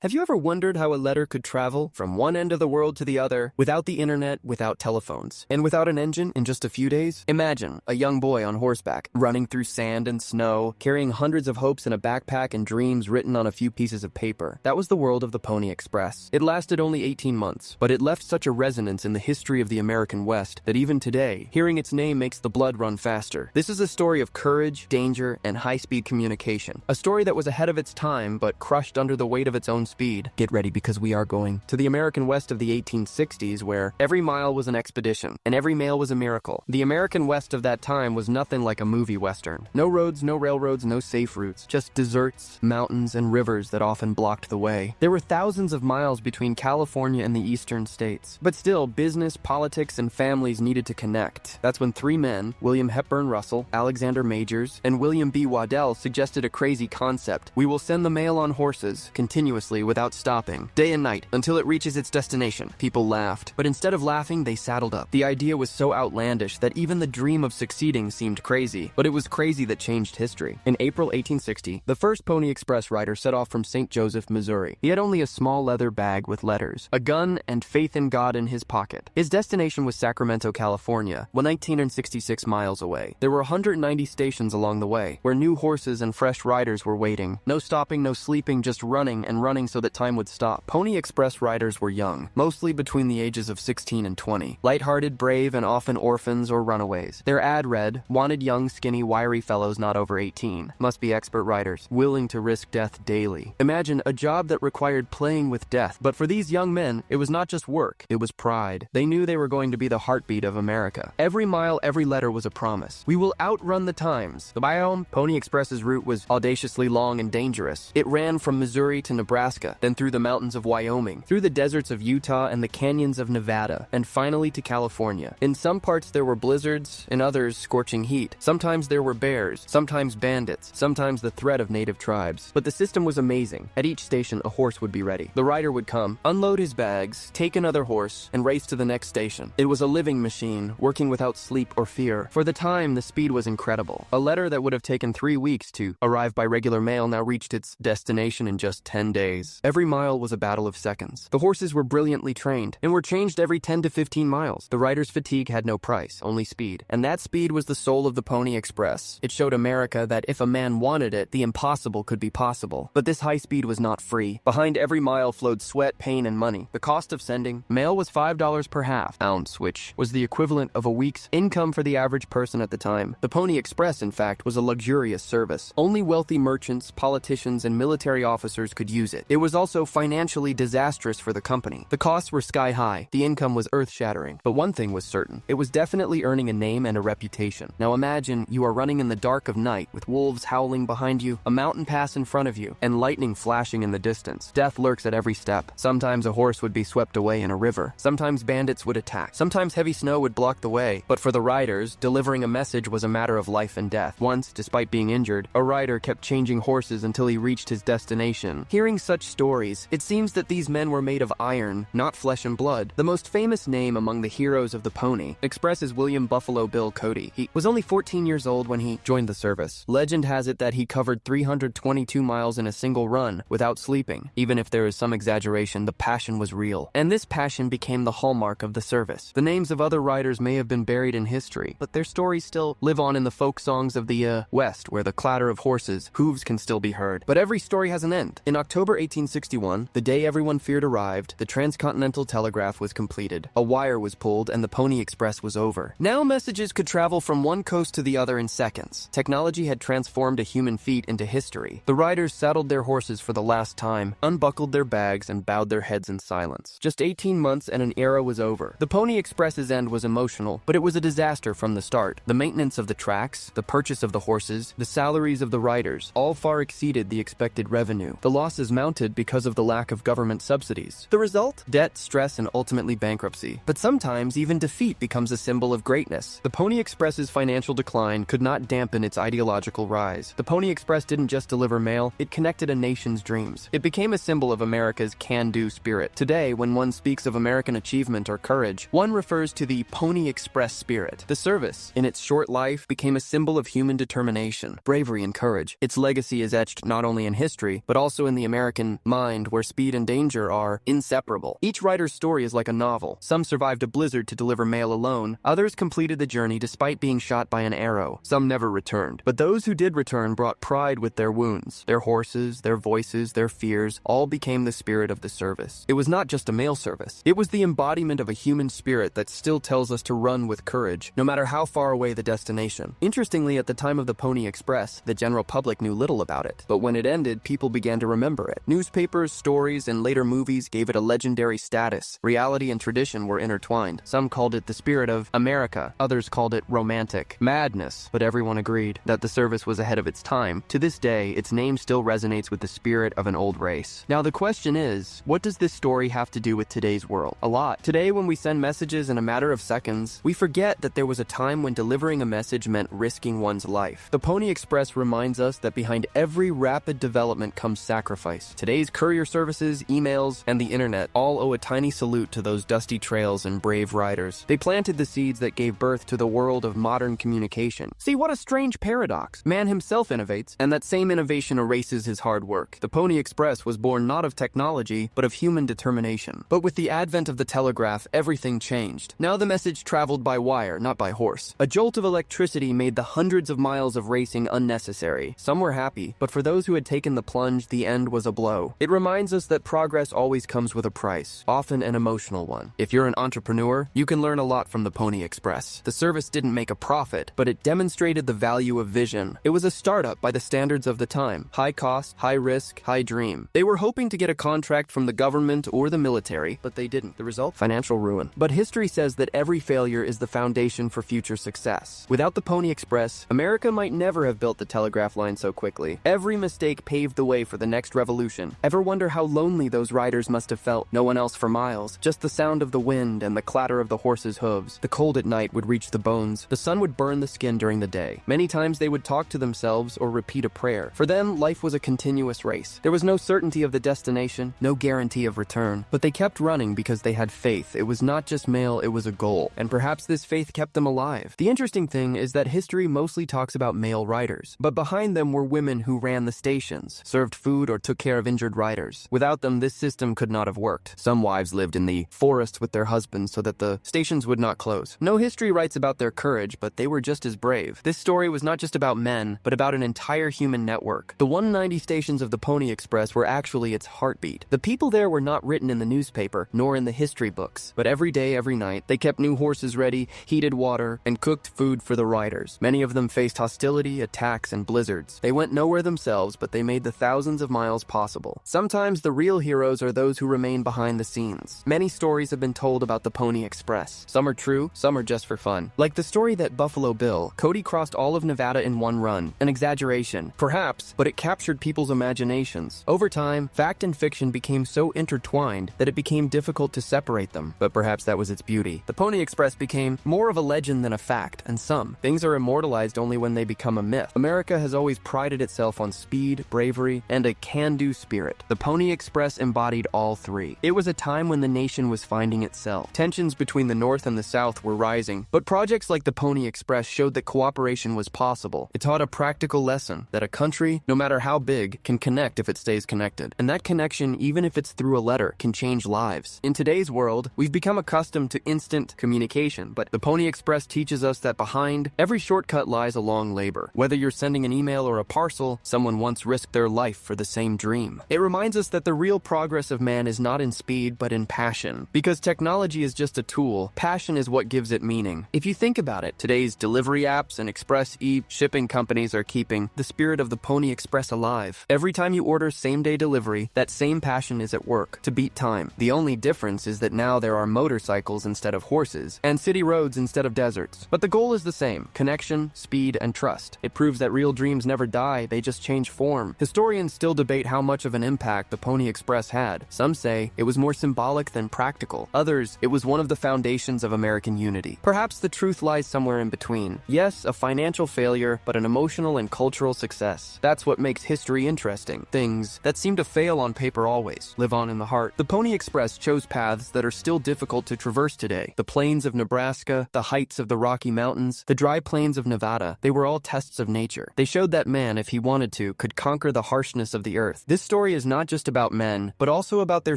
Have you ever wondered how a letter could travel from one end of the world to the other without the internet, without telephones, and without an engine in just a few days? Imagine a young boy on horseback, running through sand and snow, carrying hundreds of hopes in a backpack and dreams written on a few pieces of paper. That was the world of the Pony Express. It lasted only 18 months, but it left such a resonance in the history of the American West that even today, hearing its name makes the blood run faster. This is a story of courage, danger, and high-speed communication. A story that was ahead of its time, but crushed under the weight of its own speed. Get ready because we are going to the American West of the 1860s, where every mile was an expedition and every mail was a miracle. The American West of that time was nothing like a movie western. No roads, no railroads, no safe routes, just deserts, mountains, and rivers that often blocked the way. There were thousands of miles between California and the eastern states. But still, business, politics, and families needed to connect. That's when three men, William Hepburn Russell, Alexander Majors, and William B. Waddell, suggested a crazy concept. We will send the mail on horses, continuously without stopping, day and night, until it reaches its destination. People laughed, but instead of laughing, they saddled up. The idea was so outlandish that even the dream of succeeding seemed crazy, but it was crazy that changed history. In April 1860, the first Pony Express rider set off from St. Joseph, Missouri. He had only a small leather bag with letters, a gun, and faith in God in his pocket. His destination was Sacramento, California, 1,966 miles away. There were 190 stations along the way, where new horses and fresh riders were waiting. No stopping, no sleeping, just running and running so that time would stop. Pony Express riders were young, mostly between the ages of 16 and 20. Lighthearted, brave, and often orphans or runaways. Their ad read, "Wanted young, skinny, wiry fellows not over 18. Must be expert riders, willing to risk death daily." Imagine a job that required playing with death. But for these young men, it was not just work, it was pride. They knew they were going to be the heartbeat of America. Every mile, every letter was a promise. We will outrun the times. The biome, Pony Express's route was audaciously long and dangerous. It ran from Missouri to Nebraska, then through the mountains of Wyoming, through the deserts of Utah and the canyons of Nevada, and finally to California. In some parts there were blizzards, in others scorching heat. Sometimes there were bears, sometimes bandits, sometimes the threat of native tribes. But the system was amazing. At each station, a horse would be ready. The rider would come, unload his bags, take another horse, and race to the next station. It was a living machine, working without sleep or fear. For the time, the speed was incredible. A letter that would have taken 3 weeks to arrive by regular mail now reached its destination in just 10 days. Every mile was a battle of seconds. The horses were brilliantly trained and were changed every 10 to 15 miles. The rider's fatigue had no price, only speed. And that speed was the soul of the Pony Express. It showed America that if a man wanted it, the impossible could be possible. But this high speed was not free. Behind every mile flowed sweat, pain, and money. The cost of sending mail was $5 per half ounce, which was the equivalent of a week's income for the average person at the time. The Pony Express, in fact, was a luxurious service. Only wealthy merchants, politicians, and military officers could use it. It was also financially disastrous for the company. The costs were sky high. The income was earth-shattering. But one thing was certain. It was definitely earning a name and a reputation. Now imagine you are running in the dark of night with wolves howling behind you, a mountain pass in front of you, and lightning flashing in the distance. Death lurks at every step. Sometimes a horse would be swept away in a river. Sometimes bandits would attack. Sometimes heavy snow would block the way. But for the riders, delivering a message was a matter of life and death. Once, despite being injured, a rider kept changing horses until he reached his destination. Hearing such stories, it seems that these men were made of iron, not flesh and blood. The most famous name among the heroes of the Pony Express is William Buffalo Bill Cody. He was only 14 years old when he joined the service. Legend has it that he covered 322 miles in a single run without sleeping. Even if there is some exaggeration, the passion was real. And this passion became the hallmark of the service. The names of other riders may have been buried in history, but their stories still live on in the folk songs of the West, where the clatter of horses' hooves can still be heard. But every story has an end. In October 1861, the day everyone feared arrived, the transcontinental telegraph was completed. A wire was pulled and the Pony Express was over. Now messages could travel from one coast to the other in seconds. Technology had transformed a human feat into history. The riders saddled their horses for the last time, unbuckled their bags, and bowed their heads in silence. Just 18 months and an era was over. The Pony Express's end was emotional, but it was a disaster from the start. The maintenance of the tracks, the purchase of the horses, the salaries of the riders, all far exceeded the expected revenue. The losses mounted because of the lack of government subsidies. The result? Debt, stress, and ultimately bankruptcy. But sometimes even defeat becomes a symbol of greatness. The Pony Express's financial decline could not dampen its ideological rise. The Pony Express didn't just deliver mail, it connected a nation's dreams. It became a symbol of America's can-do spirit. Today, when one speaks of American achievement or courage, one refers to the Pony Express spirit. The service, in its short life, became a symbol of human determination, bravery, and courage. Its legacy is etched not only in history, but also in the American human mind where speed and danger are inseparable. Each rider's story is like a novel. Some survived a blizzard to deliver mail alone. Others completed the journey despite being shot by an arrow. Some never returned. But those who did return brought pride with their wounds. Their horses, their voices, their fears, all became the spirit of the service. It was not just a mail service. It was the embodiment of a human spirit that still tells us to run with courage, no matter how far away the destination. Interestingly, at the time of the Pony Express, the general public knew little about it. But when it ended, people began to remember it. Newspapers, stories, and later movies gave it a legendary status. Reality and tradition were intertwined. Some called it the spirit of America. Others called it romantic madness. But everyone agreed that the service was ahead of its time. To this day, its name still resonates with the spirit of an old race. Now the question is, what does this story have to do with today's world? A lot. Today, when we send messages in a matter of seconds, we forget that there was a time when delivering a message meant risking one's life. The Pony Express reminds us that behind every rapid development comes sacrifice. Today's courier services, emails, and the internet all owe a tiny salute to those dusty trails and brave riders. They planted the seeds that gave birth to the world of modern communication. See, what a strange paradox. Man himself innovates, and that same innovation erases his hard work. The Pony Express was born not of technology, but of human determination. But with the advent of the telegraph, everything changed. Now the message traveled by wire, not by horse. A jolt of electricity made the hundreds of miles of racing unnecessary. Some were happy, but for those who had taken the plunge, the end was a blow. It reminds us that progress always comes with a price, often an emotional one. If you're an entrepreneur, you can learn a lot from the Pony Express. The service didn't make a profit, but it demonstrated the value of vision. It was a startup by the standards of the time. High cost, high risk, high dream. They were hoping to get a contract from the government or the military, but they didn't. The result? Financial ruin. But history says that every failure is the foundation for future success. Without the Pony Express, America might never have built the telegraph line so quickly. Every mistake paved the way for the next revolution. Ever wonder how lonely those riders must have felt? No one else for miles. Just the sound of the wind and the clatter of the horses' hooves. The cold at night would reach the bones. The sun would burn the skin during the day. Many times they would talk to themselves or repeat a prayer. For them, life was a continuous race. There was no certainty of the destination, no guarantee of return. But they kept running because they had faith. It was not just mail, it was a goal. And perhaps this faith kept them alive. The interesting thing is that history mostly talks about male riders. But behind them were women who ran the stations, served food, or took care of injured riders. Without them, this system could not have worked. Some wives lived in the forests with their husbands so that the stations would not close. No history writes about their courage, but they were just as brave. This story was not just about men, but about an entire human network. The 190 stations of the Pony Express were actually its heartbeat. The people there were not written in the newspaper, nor in the history books. But every day, every night, they kept new horses ready, heated water, and cooked food for the riders. Many of them faced hostility, attacks, and blizzards. They went nowhere themselves, but they made the thousands of miles possible. Sometimes the real heroes are those who remain behind the scenes. Many stories have been told about the Pony Express. Some are true, some are just for fun. Like the story that Buffalo Bill, Cody crossed all of Nevada in one run. An exaggeration, perhaps, but it captured people's imaginations. Over time, fact and fiction became so intertwined that it became difficult to separate them, but perhaps that was its beauty. The Pony Express became more of a legend than a fact, and some things are immortalized only when they become a myth. America has always prided itself on speed, bravery, and a can-do spirit. The Pony Express embodied all three. It was a time when the nation was finding itself. Tensions between the North and the South were rising, but projects like the Pony Express showed that cooperation was possible. It taught a practical lesson that a country, no matter how big, can connect if it stays connected. And that connection, even if it's through a letter, can change lives. In today's world, we've become accustomed to instant communication, but the Pony Express teaches us that behind every shortcut lies a long labor. Whether you're sending an email or a parcel, someone once risked their life for the same dream. It reminds us that the real progress of man is not in speed, but in passion. Because technology is just a tool, passion is what gives it meaning. If you think about it, today's delivery apps and express shipping companies are keeping the spirit of the Pony Express alive. Every time you order same-day delivery, that same passion is at work, to beat time. The only difference is that now there are motorcycles instead of horses, and city roads instead of deserts. But the goal is the same: connection, speed, and trust. It proves that real dreams never die, they just change form. Historians still debate how much of an impact the Pony Express had. Some say it was more symbolic than practical. Others, it was one of the foundations of American unity. Perhaps the truth lies somewhere in between. Yes, a financial failure, but an emotional and cultural success. That's what makes history interesting. Things that seem to fail on paper always live on in the heart. The Pony Express chose paths that are still difficult to traverse today. The plains of Nebraska, the heights of the Rocky Mountains, the dry plains of Nevada, they were all tests of nature. They showed that man, if he wanted to, could conquer the harshness of the earth. This story story is not just about men, but also about their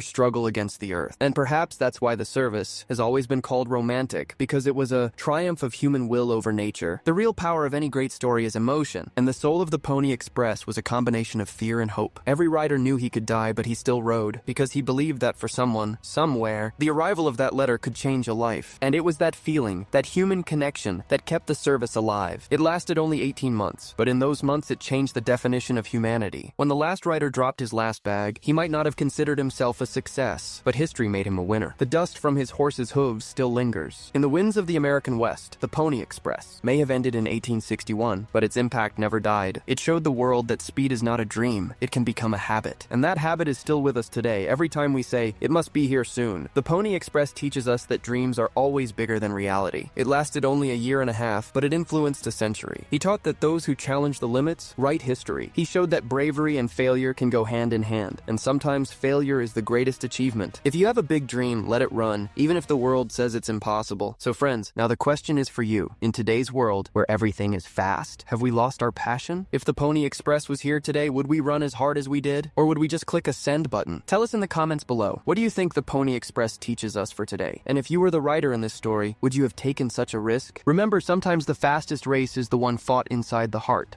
struggle against the earth. And perhaps that's why the service has always been called romantic, because it was a triumph of human will over nature. The real power of any great story is emotion, and the soul of the Pony Express was a combination of fear and hope. Every rider knew he could die, but he still rode, because he believed that for someone, somewhere, the arrival of that letter could change a life. And it was that feeling, that human connection, that kept the service alive. It lasted only 18 months, but in those months it changed the definition of humanity. When the last rider dropped his last bag, he might not have considered himself a success, but history made him a winner. The dust from his horse's hooves still lingers. In the winds of the American West, the Pony Express may have ended in 1861, but its impact never died. It showed the world that speed is not a dream, it can become a habit. And that habit is still with us today. Every time we say, "It must be here soon." The Pony Express teaches us that dreams are always bigger than reality. It lasted only a year and a half, but it influenced a century. He taught that those who challenge the limits write history. He showed that bravery and failure can go hand in hand, and sometimes failure is the greatest achievement. If you have a big dream, let it run, even if the world says it's impossible. So friends, now the question is for you. In today's world, where everything is fast, have we lost our passion? If the Pony Express was here today, would we run as hard as we did? Or would we just click a send button? Tell us in the comments below. What do you think the Pony Express teaches us for today? And if you were the rider in this story, would you have taken such a risk? Remember, sometimes the fastest race is the one fought inside the heart.